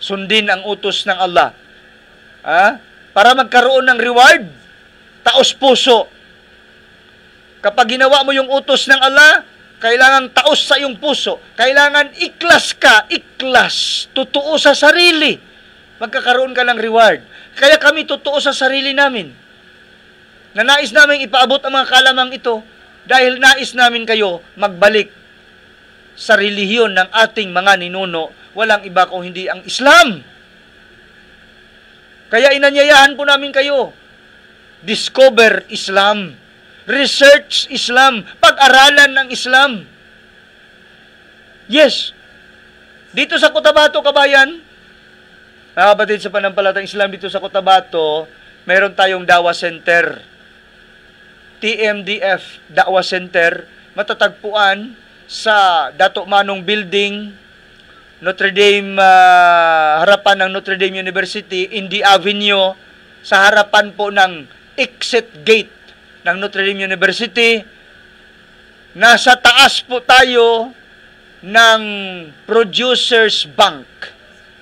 sundin ang utos ng Allah. Para magkaroon ng reward, taos puso. Kapag ginawa mo yung utos ng Allah, kailangan taos sa iyong puso. Kailangan ikhlas ka, ikhlas, totoo sa sarili. Magkakaroon ka ng reward. Kaya kami totoo sa sarili namin. Na nais namin ipaabot ang mga kalamang ito dahil nais namin kayo magbalik sa relihiyon ng ating mga ninuno. Walang iba kung hindi ang Islam. Kaya inanyayahan po namin kayo. Discover Islam. Research Islam. Pag-aralan ng Islam. Yes. Dito sa Cotabato, kabayan, kapatid sa panampalatang Islam, dito sa Cotabato, meron tayong Dawa Center. TMDF Dawa Center. Matatagpuan sa Dato Manong Building, Notre Dame, harapan ng Notre Dame University, Indy Avenue, sa harapan po ng exit gate ng Notre Dame University. Nasa taas po tayo ng Producers Bank.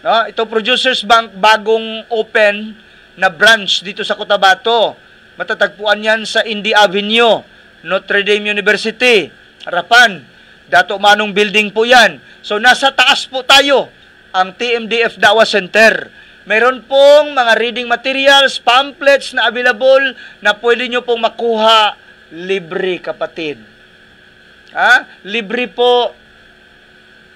Ito Producers Bank, bagong open na branch dito sa Cotabato. Matatagpuan yan sa Indy Avenue, Notre Dame University. Harapan, Dato Manong Building po yan. So nasa taas po tayo, ang TMDF Dawa Center. Meron pong mga reading materials, pamphlets na available na pwede nyo pong makuha libre, kapatid. Libre po.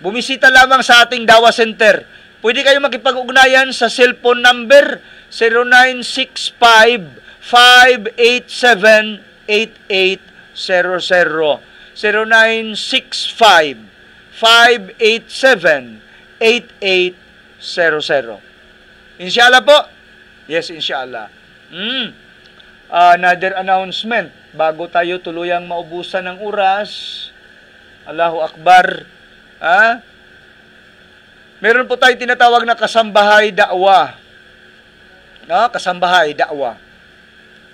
Bumisita lamang sa ating Dawa Center. Pwede kayo makipag-ugnayan sa cellphone number 0965-587-8800. 0965-587-8800. Inshallah po? Yes, inshallah. Another announcement. Bago tayo tuluyang maubusan ng oras. Allahu Akbar. Meron po tayo tinatawag na kasambahay da'wa. Kasambahay da'wa.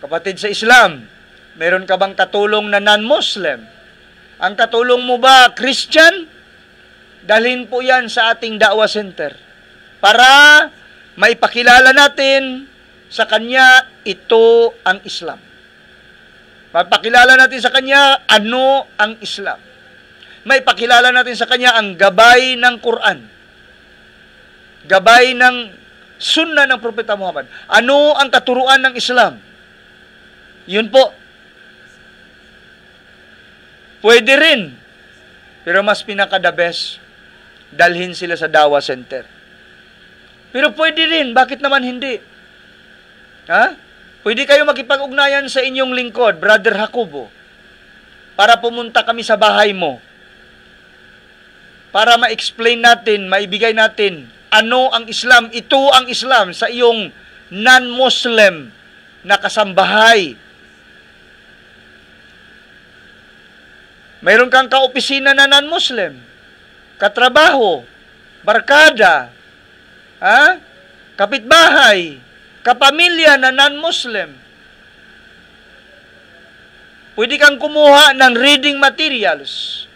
Kapatid sa Islam, meron ka bang katulong na non-Muslim? Ang katulong mo ba, Christian? Dalhin po yan sa ating Da'wa Center. Para maipakilala natin sa kanya, ito ang Islam. Maipakilala natin sa kanya, ano ang Islam. Maipakilala natin sa kanya ang gabay ng Quran. Gabay ng Sunnah ng Propeta Muhammad. Ano ang katuruan ng Islam? Yun po. Pwede rin. Pero mas pinaka-the best, dalhin sila sa Da'wa Center. Pero pwede rin. Bakit naman hindi? Pwede kayo makipag-ugnayan sa inyong lingkod, Brother Jacobo, para pumunta kami sa bahay mo. Para ma-explain natin, maibigay natin, ano ang Islam? Ito ang Islam sa iyong non-Muslim na kasambahay. Mayroon kang kaopisina na non-Muslim, katrabaho, barkada, kapitbahay, kapamilya na non-Muslim. Pwede kang kumuha ng reading materials.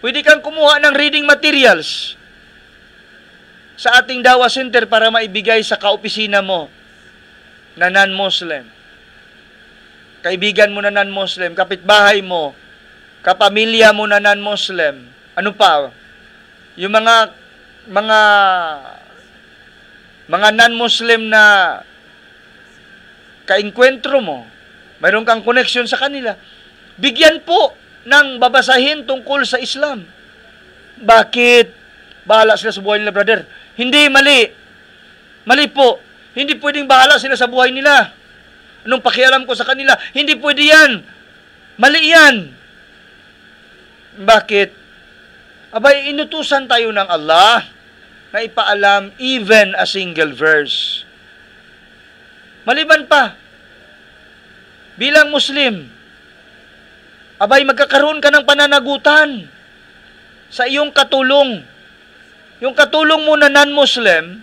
Pwede kang kumuha ng reading materials sa ating Da'wa Center para maibigay sa kaopisina mo na non-Muslim. Kaibigan mo na non-Muslim, kapitbahay mo, kapamilya mo na non-Muslim. Ano pa? Yung mga non-Muslim na kainkwentro mo, mayroon kang connection sa kanila. Bigyan po ng babasahin tungkol sa Islam. Bakit? Bahala sila sa buhay nila, brother. Hindi, mali. Mali po. Hindi pwedeng bahala sila sa buhay nila. Anong pakialam ko sa kanila? Hindi pwede yan. Mali yan. Bakit? Abay, inutusan tayo ng Allah na ipaalam even a single verse. Maliban pa, bilang Muslim, abay magkakaroon ka ng pananagutan sa iyong katulong. Yung katulong mo na non-Muslim,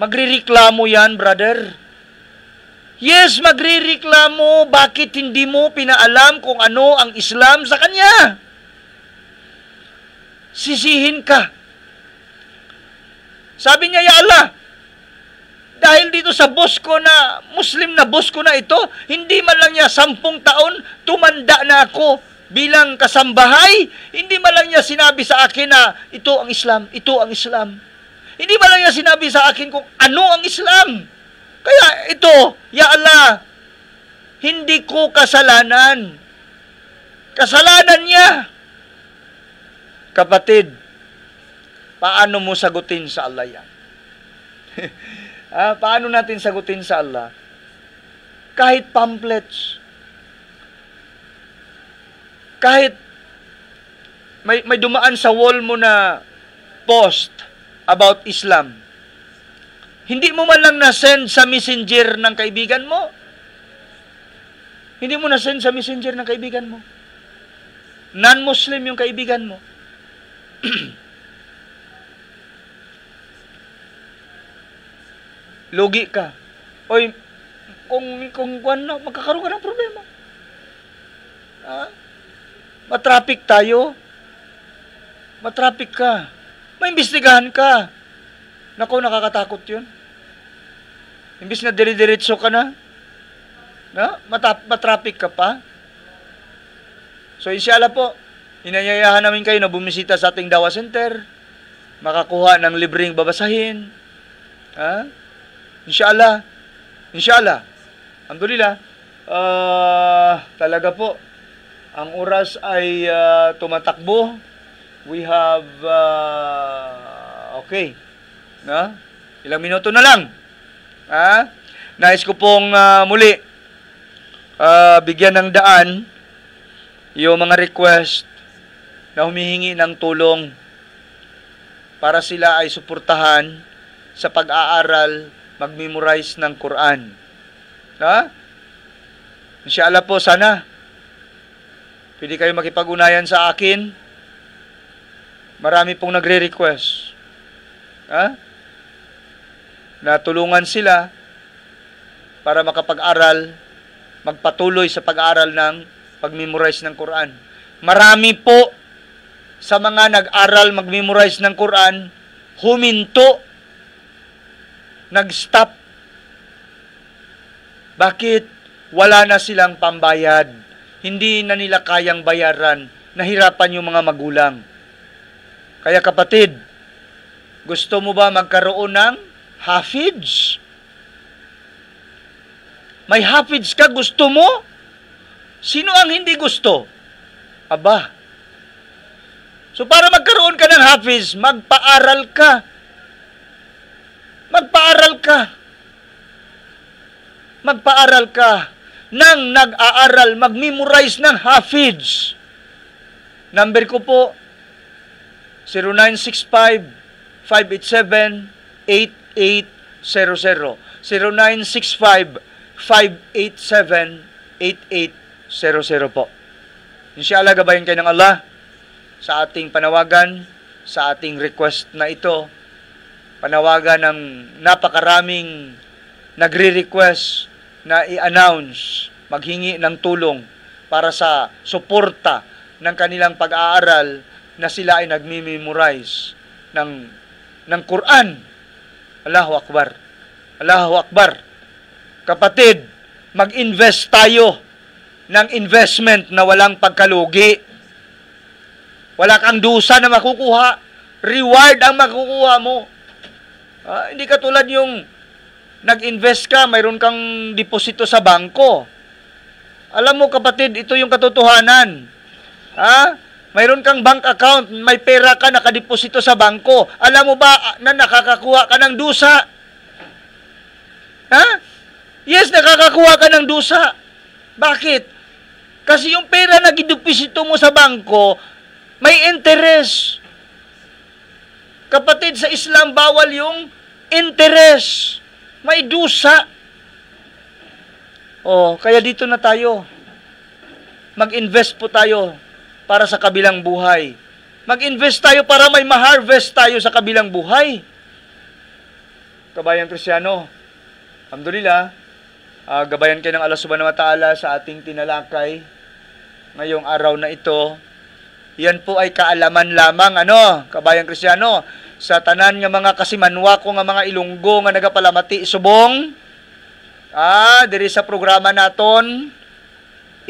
magrireklamo yan, brother. Yes, magrireklamo. Bakit hindi mo pinaalam kung ano ang Islam sa kanya? Sisihin ka. Sabi niya, ya Allah, dahil dito sa boss ko na, Muslim na boss ko na ito, hindi man lang niya 10 taon, tumanda na ako bilang kasambahay, hindi man lang niya sinabi sa akin na ito ang Islam, ito ang Islam. Hindi man lang niya sinabi sa akin kung ano ang Islam. Kaya ito, ya Allah, hindi ko kasalanan. Kasalanan niya. Kapatid, paano mo sagutin sa Allah yan? Paano natin sagutin sa Allah? Kahit pamphlets, kahit may dumaan sa wall mo na post about Islam, hindi mo man lang na-send sa messenger ng kaibigan mo. Hindi mo na-send sa messenger ng kaibigan mo. Non-Muslim yung kaibigan mo. Lugi ka. Oy, kung ano, magkakaroon ka ng problema. Matraffic tayo. Matraffic ka. Maimbestigahan ka. Naku, nakakatakot yun. Imbis na dire-diretso ka na, matraffic ka pa. So, inshallah po, inayayahan namin kayo na bumisita sa ating Dawa Center, makakuha ng libreng babasahin. Inshallah. Alhamdulillah. Talaga po, ang oras ay tumatakbo. We have, okay. Ilang minuto na lang. Nais ko pong muli bigyan ng daan yung mga request na humihingi ng tulong para sila ay suportahan sa pag-aaral, mag-memorize ng Quran. Inshallah po, sana pwede kayo makipag-unayan sa akin. Marami pong nagre-request na tulungan sila para makapag-aral, magpatuloy sa pag-aaral ng pag-memorize ng Quran. Marami po sa mga nag-aral mag-memorize ng Quran, huminto, nag-stop. Bakit? Wala na silang pambayad. Hindi na nila kayang bayaran. Nahirapan yung mga magulang. Kaya kapatid, gusto mo ba magkaroon ng hafiz? May hafiz ka, gusto mo? Sino ang hindi gusto? Aba. So para magkaroon ka ng hafiz, magpaaral ka. Magpaaral ka. Magpaaral ka. Nang nag-aaral, mag-memorize ng hafiz. Number ko po, 0965-587-8800. 0965-587-8800 po. Inshallah, gabayan kayo ng Allah sa ating panawagan, sa ating request na ito. Panawagan ng napakaraming nagre-request na i-announce, maghingi ng tulong para sa suporta ng kanilang pag-aaral na sila ay nagmi-memorize ng Quran. Allahu Akbar. Allahu Akbar. Kapatid, mag-invest tayo ng investment na walang pagkalugi. Wala kang dusa na makukuha. Reward ang makukuha mo. Hindi katulad yung nag-invest ka, mayroon kang deposito sa bangko. Alam mo kapatid, ito yung katotohanan. Mayroon kang bank account, may pera ka nakadeposito sa bangko. Alam mo ba na nakakakuha ka ng dusa? Yes, nakakakuha ka ng dusa. Bakit? Kasi yung pera na gideposito mo sa bangko, may interest. Kapatid, sa Islam, bawal yung interest. May dusa. Kaya dito na tayo. Mag-invest po tayo para sa kabilang buhay. Mag-invest tayo para may ma-harvest tayo sa kabilang buhay. Kabayang Kristiyano, alhamdulillah, gabayan kayo ng Allah subhanahu wa ta'ala sa ating tinalakay ngayong araw na ito. Yan po ay kaalaman lamang, kabayang Kristiyano, sa tanan nga mga kasimanwa ko nga mga Ilonggo nga nagapalamati subong, diri sa programa naton,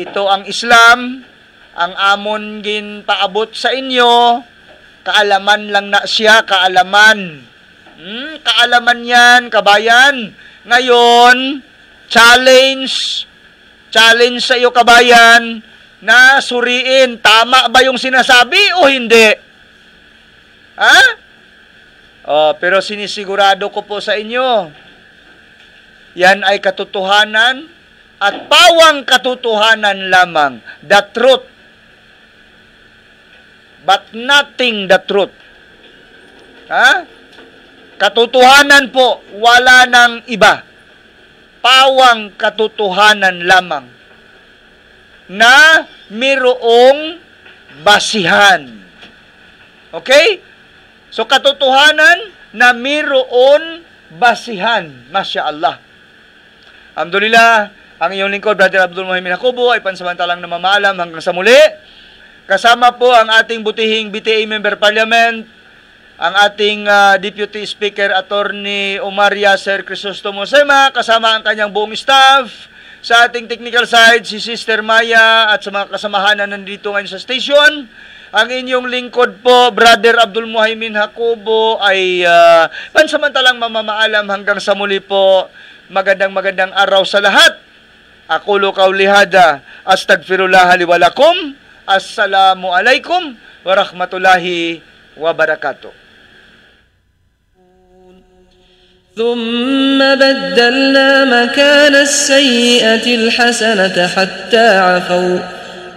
ito ang Islam, ang amon gin paabot sa inyo, kaalaman lang na siya, kaalaman. Kaalaman yan, kabayan. Ngayon, challenge sa iyo, kabayan, na suriin, tama ba yung sinasabi o hindi? Pero sinisigurado ko po sa inyo, yan ay katotohanan at pawang katotohanan lamang. The truth. But nothing the truth. Katotohanan po, wala nang iba. Pawang katotohanan lamang na mayroong basihan. Okay? So, katotohanan na mayroon basihan. Masya Allah. Alhamdulillah, ang iyong lingkod, Brother Abdul Muhammad Hakubo, ay pansamantalang namamaalam hanggang sa muli. Kasama po ang ating butihing BTA Member Parliament, ang ating Deputy Speaker Attorney Omar Yasser Crisostomo Sema, kasama ang kanyang buong staff. Sa ating technical side, si Sister Maya at sa mga kasamahan na nandito ngayon sa station. Ang inyong lingkod po, Brother Abdul Muhammad Hakubo, ay pansamantalang mamamaalam hanggang sa muli po. Magandang araw sa lahat. Aqulu qawli hada, astagfirullah li wa lakum. Assalamu alaikum wa rahmatullahi wa barakatuh. ثم بدلنا مكان السيئة الحسنة حتى عفوا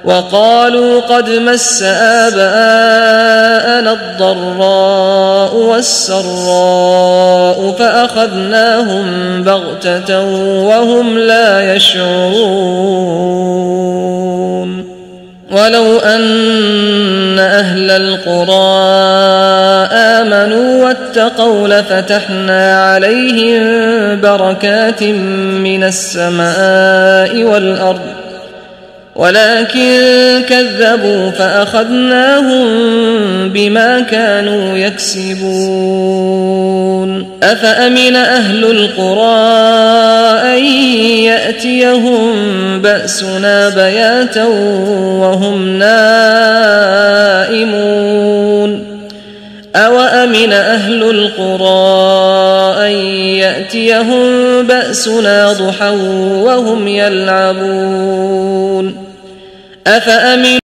وقالوا قد مس آباءنا الضراء والسراء فأخذناهم بغتة وهم لا يشعرون ولو أن أهل القرى آمنوا واتقوا لفتحنا عليهم بركات من السماء والأرض ولكن كذبوا فأخذناهم بما كانوا يكسبون أفأمن أهل القرى أن يأتيهم بأسنا بياتا وهم نائمون أوأمن أهل القرى أن يأتيهم بأسنا ضحى وهم يلعبون أفأمن